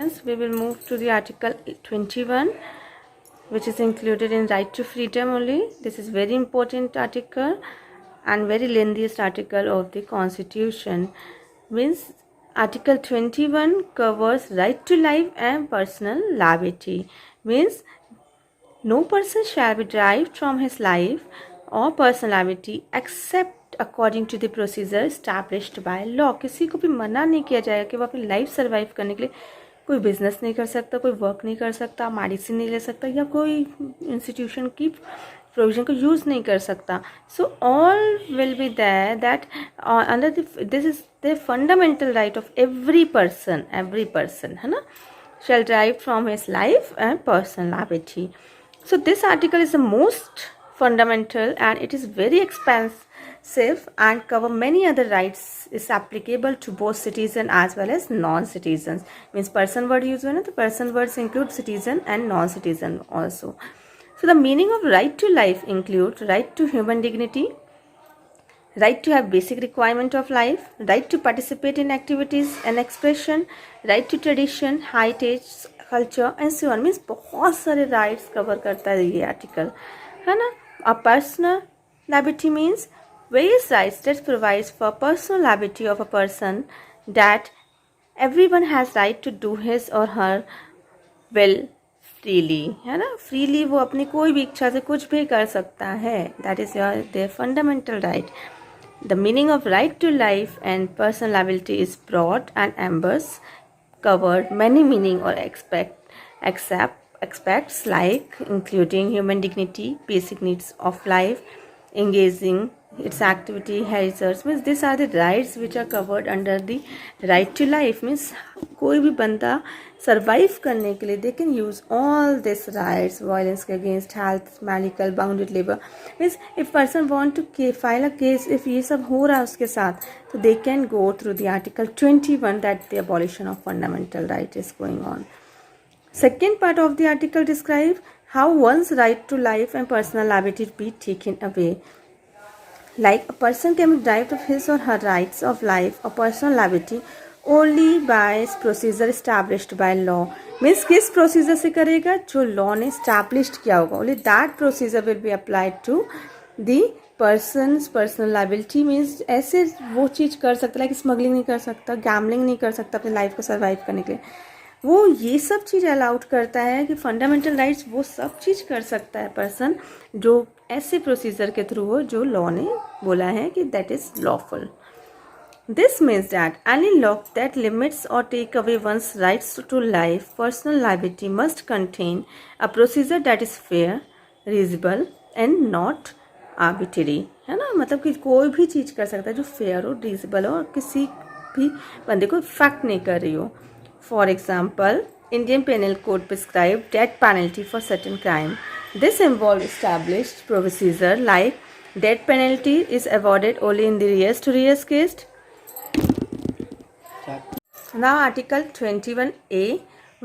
students, we will move to the Article 21, which is included in right to freedom only. This is very important article and very lengthiest article of the Constitution. Means Article 21 covers right to life and personal liberty. Means no person shall be derived from his life or personality except according to the procedure established by law. किसी को भी मना नहीं किया जाएगा कि वो अपनी लाइफ सर्वाइव करने के लिए कोई बिजनेस नहीं कर सकता, कोई वर्क नहीं कर सकता, मेडिसिन नहीं ले सकता या कोई इंस्टीट्यूशन की प्रोविजन को यूज़ नहीं कर सकता. So all will be there that under this is the fundamental right of every person है ना, shall derive from his life and personal liberty. So this article is the most fundamental and it is very expansive and cover many other rights. Is applicable to both citizen as well as non-citizens. Means person word use when the person words include citizen and non-citizen also. So the meaning of right to life include right to human dignity, right to have basic requirement of life, right to participate in activities and expression, right to tradition, heritage, culture and so on. Means बहुत सारे rights cover करता है ये article है ना. A personal liberty means various rights that provides for personal liberty of a person that everyone has right to do his or her will freely है ना. freely वो अपनी कोई भी इच्छा से कुछ भी कर सकता है. that is their fundamental right. The meaning of right to life and personal liberty is broad and ambers covered many meaning or aspects like including human dignity, basic needs of life, engaging its activity, heritage. Means these are the rights which are covered under the right to life. Means कोई भी बंदा survive करने के लिए they can use all these rights. Violence against health, medical, bounded labor. Means if person want to file a case, if ये सब हो रहा है उसके साथ, तो they can go through the Article 21 that the abolition of fundamental right is going on. Second part of the article describe how one's right to life and personal liberty be taken away. Like a person can be deprived of his or her rights of life or personal liberty only by procedure established by law. Means किस procedure से करेगा? जो law ने established किया होगा. Only that procedure will be applied to the person's personal liability. Means ऐसे वो चीज़ कर सकता है कि स्मगलिंग नहीं कर सकता, गैमलिंग नहीं कर सकता अपनी लाइफ को सर्वाइव करने के लिए. वो ये सब चीज़ अलाउड करता है कि फंडामेंटल राइट्स वो सब चीज़ कर सकता है पर्सन जो ऐसे प्रोसीजर के थ्रू हो जो लॉ ने बोला है कि that is lawful. This means that any law that limits or take away one's rights to life personal liability must contain a procedure that is fair, reasonable and not arbitrary है ना. मतलब कि कोई भी चीज़ कर सकता है जो फेयर हो, रीजनेबल हो और किसी भी बंदे को इफेक्ट नहीं कर रही हो. For example, Indian Penal Code prescribes death penalty for certain crime. This involves established procedure like death penalty is awarded only in the rarest to rarest case. Now Article 21A,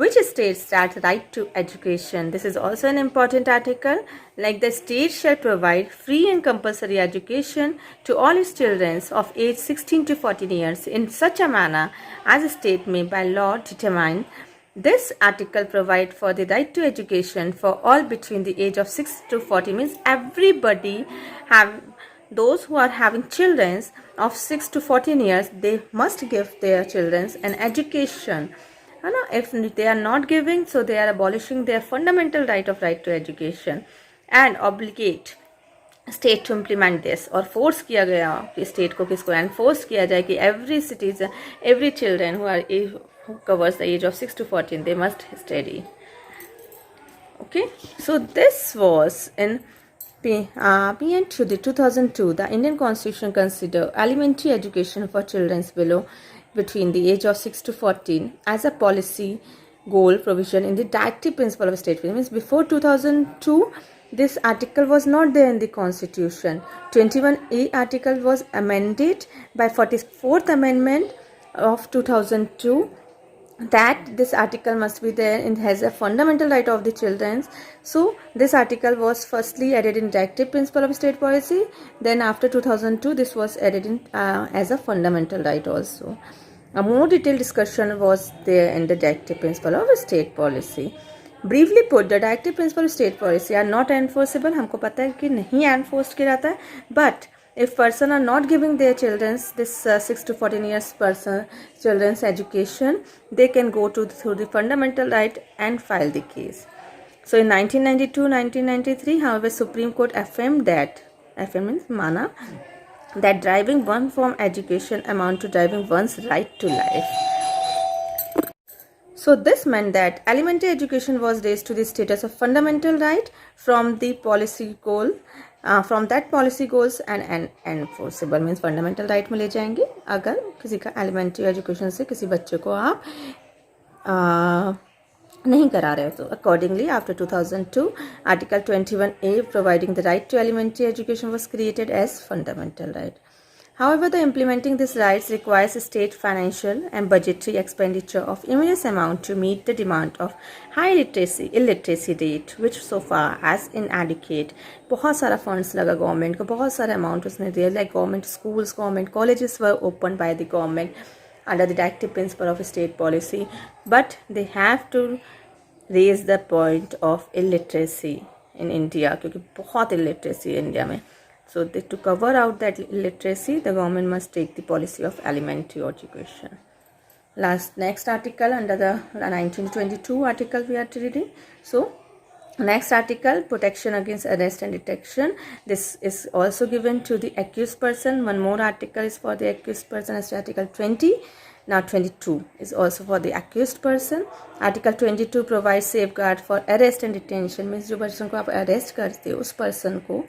which states that right to education. This is also an important article. Like the state shall provide free and compulsory education to all its children of age 16 to 14 years in such a manner as the state may by law determine. This article provides for the right to education for all between the age of 6 to 40. Means everybody have those who are having children of 6 to 14 years, they must give their children an education. If they are not giving, so they are abolishing their fundamental right to education and obligate state to implement this. और force किया गया कि state को किसको enforce किया जाए कि every citizen, every children who covers the age of 6 to 14, they must study. Okay, so this was in and to the 2002, the Indian Constitution consider elementary education for children below between the age of 6 to 14 as a policy goal provision in the directive principle of state. Means before 2002, this article was not there in the Constitution. 21A article was amended by 44th Amendment of 2002. That this article must be there and has a fundamental right of the children. So this article was firstly added in directive principle of state policy. Then after 2002, this was added in as a fundamental right also. A more detailed discussion was there in the directive principle of state policy. Briefly put, the directive principle of state policy are not enforceable. हमको पता है कि नहीं enforced किया जाता है, but if person are not giving their children's this 6 to 14 years person children's education, they can go through the fundamental right and file the case. So in 1992-1993, however, Supreme Court affirmed means mana, that driving one from education amount to driving one's right to life. So this meant that elementary education was raised to the status of fundamental right from the policy goal, from that policy goals and enforceable means fundamental right में ले जाएंगे अगर किसी का elementary education से किसी बच्चे को आप नहीं करा रहे हो तो. Accordingly, after 2002, Article 21A providing the right to elementary education was created as fundamental right. However, the implementing these rights requires state financial and budgetary expenditure of immense amount to meet the demand of high illiteracy rate, which so far as inadequate. बहुत सारा funds लगा government को, बहुत सारा amount उसने दिया, like government schools, government colleges were opened by the government under the directive principle of state policy, but they have to raise the point of illiteracy in India क्योंकि बहुत illiteracy है India में. So to cover out that illiteracy, the government must take the policy of elementary education. Next article under the 1922 article we are reading. So next article, protection against arrest and detection. This is also given to the accused person. One more article is for the accused person as article 20. Now 22 is also for the accused person. Article 22 provides safeguard for arrest and detention. Means जो person को आप arrest करते हो उस person को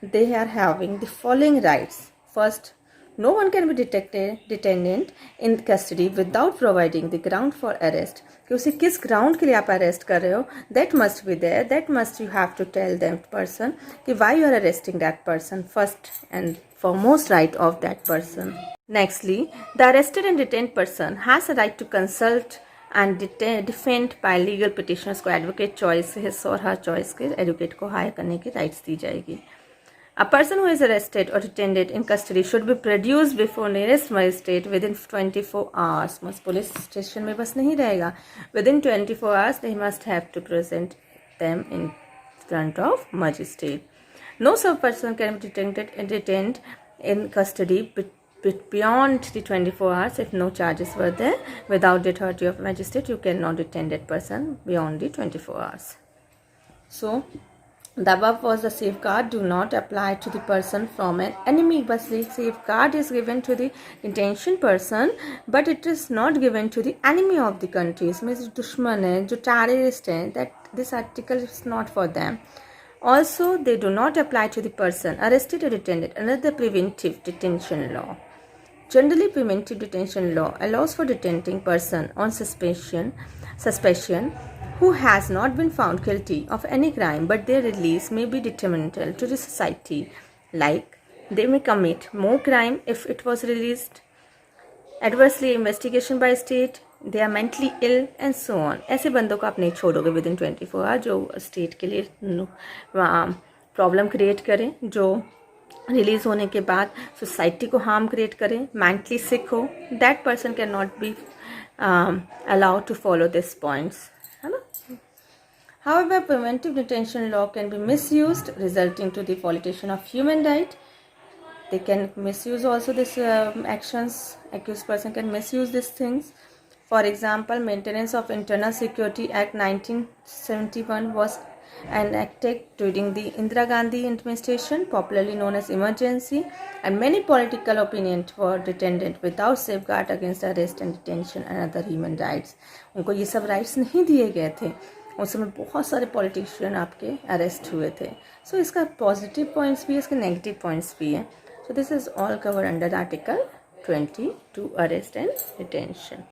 they are having the following rights. First, no one can be detained in custody without providing the ground for arrest. कि उसे किस ground के लिए आप arrest कर रहे हो, that must be there. That must you have to tell that person कि why you are arresting that person first and foremost right of that person. Nextly, the arrested and detained person has a right to consult and defend by legal petitioners को advocate choice his or her choice के advocate को hire करने की rights दी जाएगी. A person who is arrested or detained in custody should be produced before nearest magistrate within 24 hours. मस्त police station में बस नहीं रहेगा. Within 24 hours, they must have to present them in front of magistrate. No such person can be detained in custody beyond the 24 hours if no charges were there. Without the authority of magistrate, you cannot detain that person beyond the 24 hours. So, the above was the safeguard do not apply to the person from an enemy, but the safeguard is given to the detention person, but it is not given to the enemy of the countries. Means दुश्मन है, जो terrorist हैं, that this article is not for them. Also, they do not apply to the person arrested or detained under the preventive detention law. Generally, preventive detention law allows for detaining person on suspicion who has not been found guilty of any crime, but their release may be detrimental to the society, like they may commit more crime if it was released, adversely investigation by state, they are mentally ill and so on. ऐसे बंदों को आप नहीं छोड़ोगे within 24 hours जो state के लिए problem create करें, जो रिलीज होने के बाद सोसाइटी को हार्म क्रिएट करें, मेंटली सिक हो, that person can not be allowed to follow this points, है ना. However, preventive detention law can be misused, resulting to the violation of human right. They can misuse also this actions. Accused person can misuse these things. For example, Maintenance of Internal Security Act 1971 was enacted during the Indira Gandhi administration, popularly known as emergency, and many political opinions were detained without safeguard against arrest and detention and other human rights. उनको ये सब rights नहीं दिए गए थे. उस समय बहुत सारे पॉलिटिशियन आपके अरेस्ट हुए थे. सो इसका पॉजिटिव पॉइंट्स भी है, इसके नेगेटिव पॉइंट्स भी हैं. So this is all covered under article 22 arrest and detention.